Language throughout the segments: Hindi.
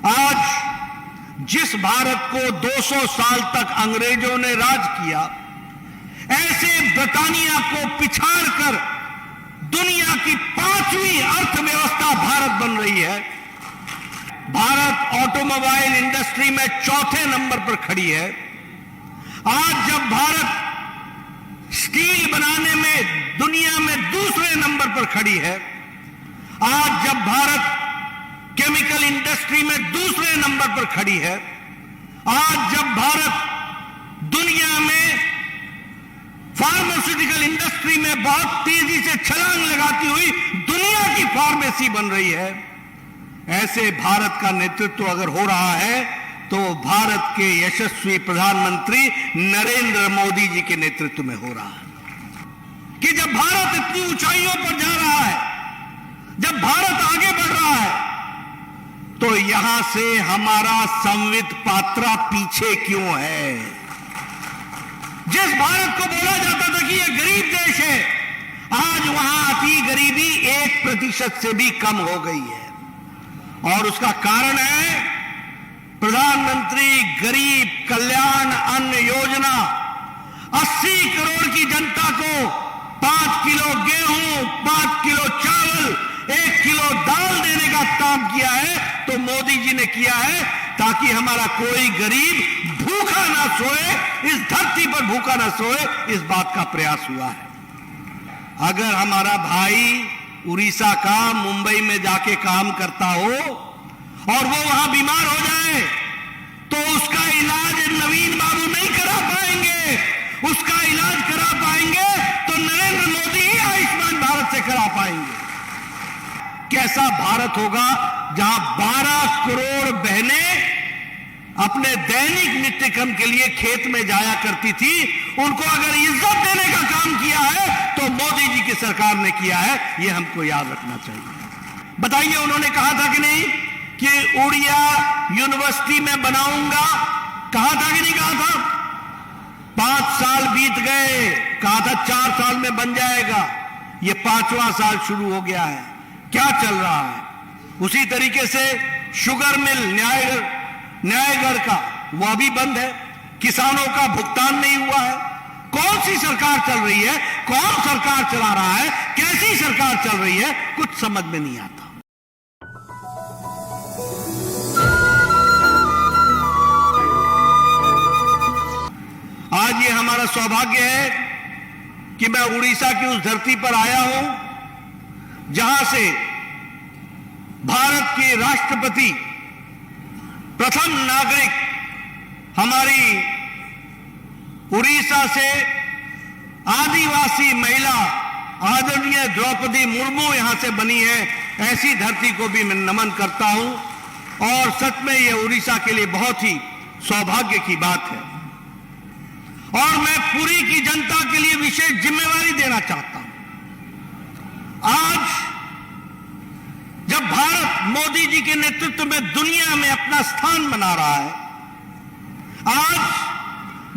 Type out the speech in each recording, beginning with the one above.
आज जिस भारत को 200 साल तक अंग्रेजों ने राज किया, ऐसे ब्रिटानिया को पिछाड़कर दुनिया की 5वीं अर्थव्यवस्था भारत बन रही है। भारत ऑटोमोबाइल इंडस्ट्री में 4थे नंबर पर खड़ी है। आज जब भारत स्टील बनाने में दुनिया में 2रे नंबर पर खड़ी है, आज जब भारत केमिकल इंडस्ट्री में 2रे नंबर पर खड़ी है, आज जब भारत दुनिया में फार्मास्यूटिकल इंडस्ट्री में बहुत तेजी से छलांग लगाती हुई दुनिया की फार्मेसी बन रही है, ऐसे भारत का नेतृत्व अगर हो रहा है तो भारत के यशस्वी प्रधानमंत्री नरेंद्र मोदी जी के नेतृत्व में हो रहा है। कि जब भारत इतनी ऊंचाइयों पर जा रहा है, जब भारत आगे बढ़ रहा है, तो यहां से हमारा संवित पात्रा पीछे क्यों है? जिस भारत को बोला जाता था कि यह गरीब देश है, आज वहां अति गरीबी 1% से भी कम हो गई है। और उसका कारण है प्रधानमंत्री गरीब कल्याण अन्न योजना। 80 करोड़ की जनता को 5 किलो गेहूं, 5 किलो चावल, 1 किलो दाल देने का काम किया है, तो मोदी जी ने किया है ताकि हमारा कोई गरीब भूखा ना सोए, इस धरती पर भूखा ना सोए, इस बात का प्रयास हुआ है। अगर हमारा भाई उड़ीसा का मुंबई में जाके काम करता हो और वो वहां बीमार हो जाए, तो उसका इलाज नवीन बाबू नहीं करा पाएंगे। उसका इलाज करा पाएंगे तो नरेंद्र मोदी ही आयुष्मान भारत से करा पाएंगे। कैसा भारत होगा जहां 12 करोड़ बहनें अपने दैनिक नित्य क्रम के लिए खेत में जाया करती थी, उनको अगर इज्जत देने का काम किया है तो मोदी जी की सरकार ने किया है, यह हमको याद रखना चाहिए। बताइए, उन्होंने कहा था कि नहीं कि उड़िया यूनिवर्सिटी में बनाऊंगा? कहा था कि नहीं कहा था? 5 साल बीत गए, कहा था 4 साल में बन जाएगा, यह 5वां साल शुरू हो गया है। क्या चल रहा है? उसी तरीके से शुगर मिल न्यायगढ़ का वह भी बंद है, किसानों का भुगतान नहीं हुआ है। कौन सी सरकार चल रही है? कौन सरकार चला रहा है? कैसी सरकार चल रही है? कुछ समझ में नहीं आता। आज ये हमारा सौभाग्य है कि मैं उड़ीसा की उस धरती पर आया हूं जहां से भारत के राष्ट्रपति, प्रथम नागरिक, हमारी उड़ीसा से आदिवासी महिला आदरणीय द्रौपदी मुर्मू यहां से बनी है। ऐसी धरती को भी मैं नमन करता हूं और सच में यह उड़ीसा के लिए बहुत ही सौभाग्य की बात है। और मैं पुरी की जनता के लिए विशेष जिम्मेवारी देना चाहता हूं। आज जब भारत मोदी जी के नेतृत्व में दुनिया में अपना स्थान बना रहा है, आज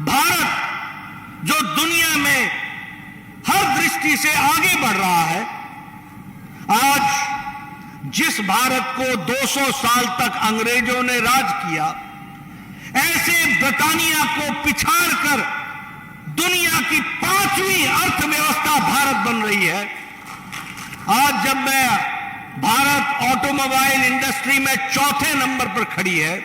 भारत जो दुनिया में हर दृष्टि से आगे बढ़ रहा है, आज जिस भारत को 200 साल तक अंग्रेजों ने राज किया, ऐसे ब्रिटानिया को पिछाड़कर दुनिया की 5वीं अर्थव्यवस्था भारत बन रही है। आज जब मैं भारत ऑटोमोबाइल इंडस्ट्री में 4थे नंबर पर खड़ी है,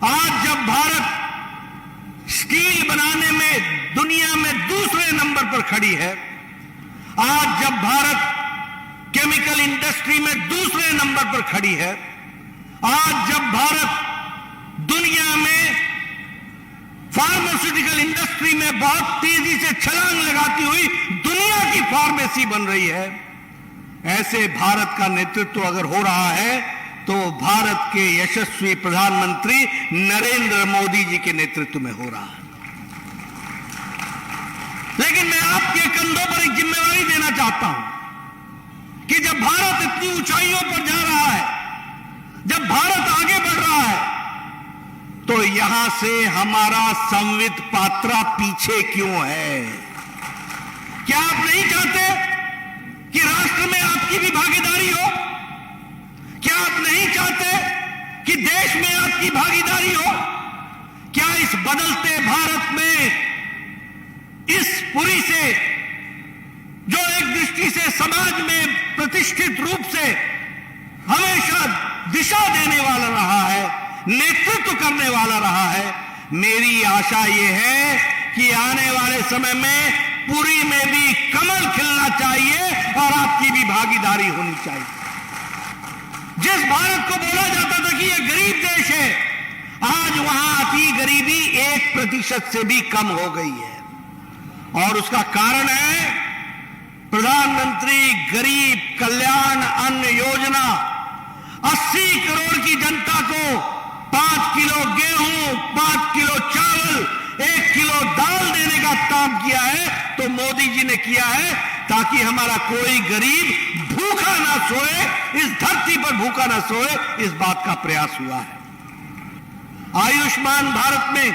आज जब भारत स्टील बनाने में दुनिया में 2रे नंबर पर खड़ी है, आज जब भारत केमिकल इंडस्ट्री में 2रे नंबर पर खड़ी है, आज जब भारत दुनिया में फार्मास्यूटिकल इंडस्ट्री में बहुत तेजी से छलांग लगाती हुई दुनिया की फार्मेसी बन रही है, ऐसे भारत का नेतृत्व अगर हो रहा है तो भारत के यशस्वी प्रधानमंत्री नरेंद्र मोदी जी के नेतृत्व में हो रहा है। लेकिन मैं आपके कंधों पर एक जिम्मेवारी देना चाहता हूं कि जब भारत इतनी ऊंचाइयों पर जा रहा है, जब भारत आगे बढ़ रहा है, तो यहां से हमारा संवित पात्रा पीछे क्यों है? क्या आप नहीं चाहते कि राष्ट्र में आपकी भी भागीदारी हो? क्या आप नहीं चाहते कि देश में आपकी भागीदारी हो? क्या इस बदलते भारत में इस पुरी से, जो एक दृष्टि से समाज में प्रतिष्ठित रूप से हमेशा दिशा देने वाला रहा है, नेतृत्व करने वाला रहा है, मेरी आशा यह है कि आने वाले समय में पुरी में भी कमल खिलना चाहिए और आपकी भी भागीदारी होनी चाहिए। जिस भारत को बोला जाता था कि यह गरीब देश है, आज वहां अति गरीबी 1% से भी कम हो गई है और उसका कारण है प्रधानमंत्री गरीब कल्याण अन्न योजना। 80 करोड़ की जनता को 5 किलो गेहूं, 5 किलो चावल, 1 किलो दाल देने का काम किया है तो मोदी जी ने किया है ताकि हमारा कोई गरीब भूखा ना सोए, इस धरती पर भूखा ना सोए, इस बात का प्रयास हुआ है। आयुष्मान भारत में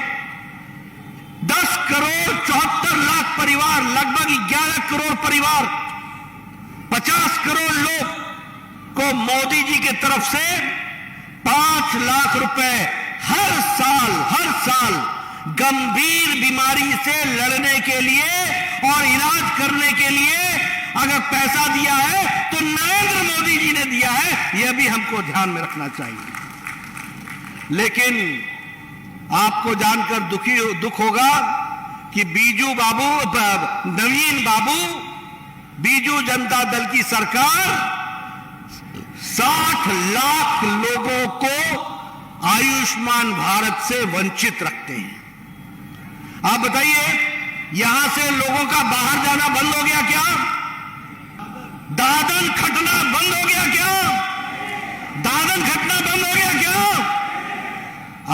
10 करोड़ 74 लाख परिवार, लगभग 11 करोड़ परिवार, 50 करोड़ लोग को मोदी जी की तरफ से 5 लाख रुपए हर साल गंभीर बीमारी से लड़ने के लिए और इलाज करने के लिए अगर पैसा दिया है तो नरेंद्र मोदी जी ने दिया है, यह भी हमको ध्यान में रखना चाहिए। लेकिन आपको जानकर दुख होगा कि नवीन बाबू, बीजू जनता दल की सरकार 60 लाख लोगों को आयुष्मान भारत से वंचित रखते हैं। आप बताइए, यहां से लोगों का बाहर जाना बंद हो गया क्या? दादन खटना बंद हो गया क्या? दादन खटना बंद हो गया क्या?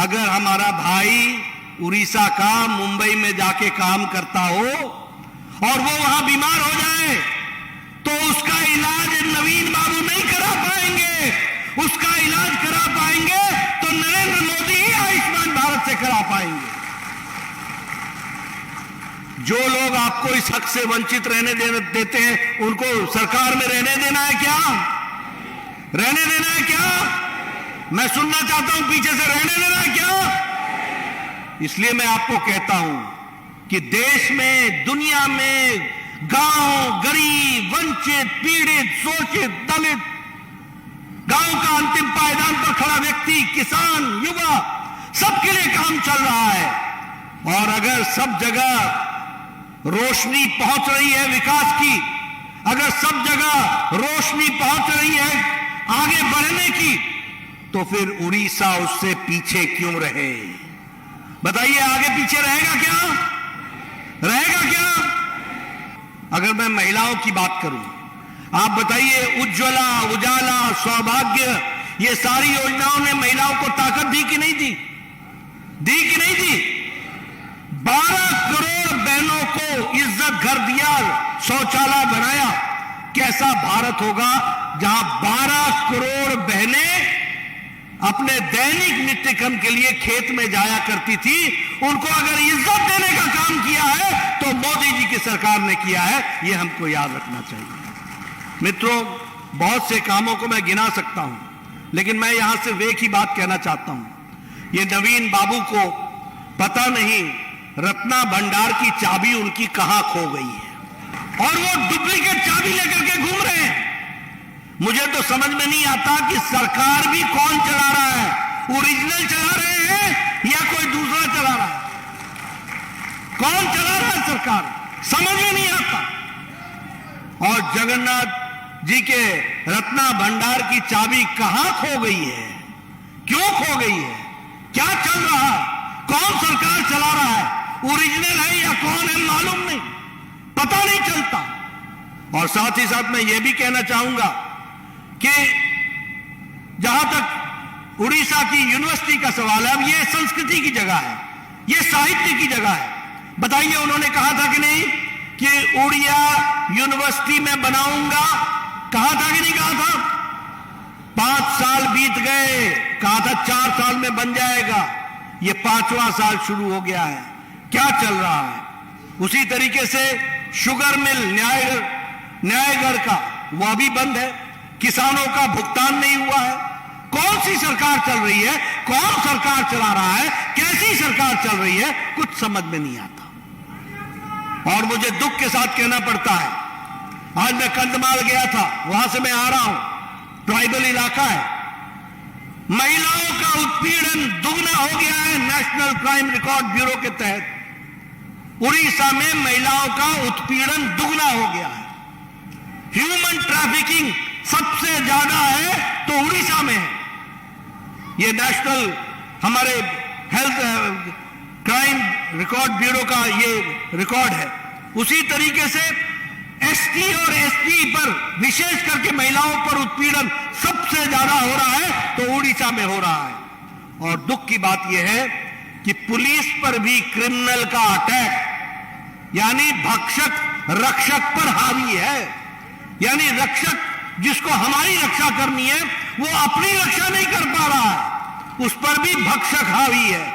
अगर हमारा भाई उड़ीसा का मुंबई में जाके काम करता हो और वो वहां बीमार हो जाए तो उसका इलाज नवीन बाबू नहीं करा पाएंगे, उसका इलाज करा पाएंगे तो नरेंद्र मोदी ही आयुष्मान भारत से करा पाएंगे। जो लोग आपको इस हक से वंचित रहने देते हैं, उनको सरकार में रहने देना है क्या? रहने देना है क्या? मैं सुनना चाहता हूं, पीछे से रहने देना है क्या? इसलिए मैं आपको कहता हूं कि देश में, दुनिया में गांव, गरीब, वंचित, पीड़ित, शोषित, दलित, गांव का अंतिम पायदान पर खड़ा व्यक्ति, किसान, युवा, सबके लिए काम चल रहा है। और अगर सब जगह रोशनी पहुंच रही है विकास की, अगर सब जगह रोशनी पहुंच रही है आगे बढ़ने की, तो फिर उड़ीसा उससे पीछे क्यों रहे? बताइए, आगे पीछे रहेगा क्या? रहेगा क्या? अगर मैं महिलाओं की बात करूं, आप बताइए, उज्ज्वला, उजाला, सौभाग्य, ये सारी योजनाओं ने महिलाओं को ताकत दी कि नहीं दी? दी कि नहीं दी? 12 करोड़ बहनों को इज्जत घर दिया, शौचालय बनाया। कैसा भारत होगा जहां 12 करोड़ बहनें अपने दैनिक नित्य कर्म के लिए खेत में जाया करती थी, उनको अगर इज्जत देने का काम किया है तो मोदी जी की सरकार ने किया है, यह हमको याद रखना चाहिए। मित्रों, बहुत से कामों को मैं गिना सकता हूं, लेकिन मैं यहां सिर्फ एक ही बात कहना चाहता हूं। ये नवीन बाबू को पता नहीं रत्ना भंडार की चाबी उनकी कहां खो गई है और वो डुप्लीकेट चाबी लेकर के घूम रहे हैं। मुझे तो समझ में नहीं आता कि सरकार भी कौन चला रहा है, ओरिजिनल चला रहे हैं या कोई दूसरा चला रहा है? कौन चला रहा है सरकार, समझ में नहीं आता। और जगन्नाथ जी के रत्ना भंडार की चाबी कहां खो गई है, क्यों खो गई है, क्या चल रहा है, कौन सरकार चला रहा है, ओरिजिनल है या कौन है मालूम नहीं, पता नहीं चलता। और साथ ही साथ मैं यह भी कहना चाहूंगा कि जहां तक उड़ीसा की यूनिवर्सिटी का सवाल है, अब यह संस्कृति की जगह है, यह साहित्य की जगह है। बताइए, उन्होंने कहा था कि नहीं कि उड़िया यूनिवर्सिटी में बनाऊंगा, कहा था कि नहीं कहा था? 5 साल बीत गए, कहा था 4 साल में बन जाएगा, यह 5वां साल शुरू हो गया है। क्या चल रहा है? उसी तरीके से शुगर मिल न्यायगढ़ का, वह भी बंद है, किसानों का भुगतान नहीं हुआ है, कौन सी सरकार चल रही है, कौन सरकार चला रहा है, कैसी सरकार चल रही है, कुछ समझ में नहीं आता। और मुझे दुख के साथ कहना पड़ता है, आज मैं कंधमाल गया था, वहां से मैं आ रहा हूं, ट्राइबल इलाका है, महिलाओं का उत्पीड़न दुगना हो गया है नेशनल क्राइम रिकॉर्ड ब्यूरो के तहत। उड़ीसा में महिलाओं का उत्पीड़न दुगना हो गया है। ह्यूमन ट्रैफिकिंग सबसे ज्यादा है तो उड़ीसा में है। ये नेशनल हमारे हेल्थ क्राइम रिकॉर्ड ब्यूरो का ये रिकॉर्ड है। उसी तरीके से एसटी और एसपी पर विशेष करके महिलाओं पर उत्पीड़न सबसे ज्यादा हो रहा है तो उड़ीसा में हो रहा है। और दुख की बात यह है कि पुलिस पर भी क्रिमिनल का अटैक, यानी भक्षक रक्षक पर हावी है। यानी रक्षक जिसको हमारी रक्षा करनी है वो अपनी रक्षा नहीं कर पा रहा है, उस पर भी भक्षक हावी है।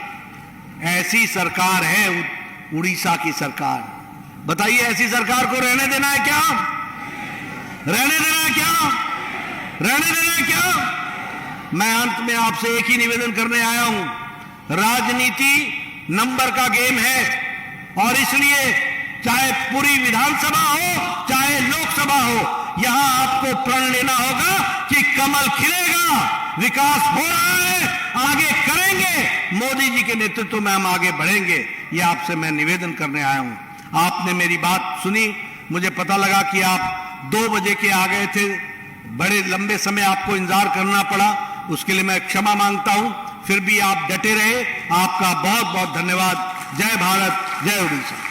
ऐसी सरकार है उड़ीसा की सरकार। बताइए, ऐसी सरकार को रहने देना है क्या? रहने देना है क्या? रहने देना है क्या? मैं अंत में आपसे एक ही निवेदन करने आया हूं, राजनीति नंबर का गेम है और इसलिए चाहे पूरी विधानसभा हो चाहे लोकसभा हो, यहां आपको प्रण लेना होगा कि कमल खिलेगा, विकास हो रहा है, आगे करेंगे, मोदी जी के नेतृत्व में हम आगे बढ़ेंगे। यह आपसे मैं निवेदन करने आया हूं। आपने मेरी बात सुनी, मुझे पता लगा कि आप 2 बजे के आ गए थे, बड़े लंबे समय आपको इंतजार करना पड़ा, उसके लिए मैं क्षमा मांगता हूं। फिर भी आप डटे रहे, आपका बहुत बहुत धन्यवाद। जय भारत, जय उड़ीसा।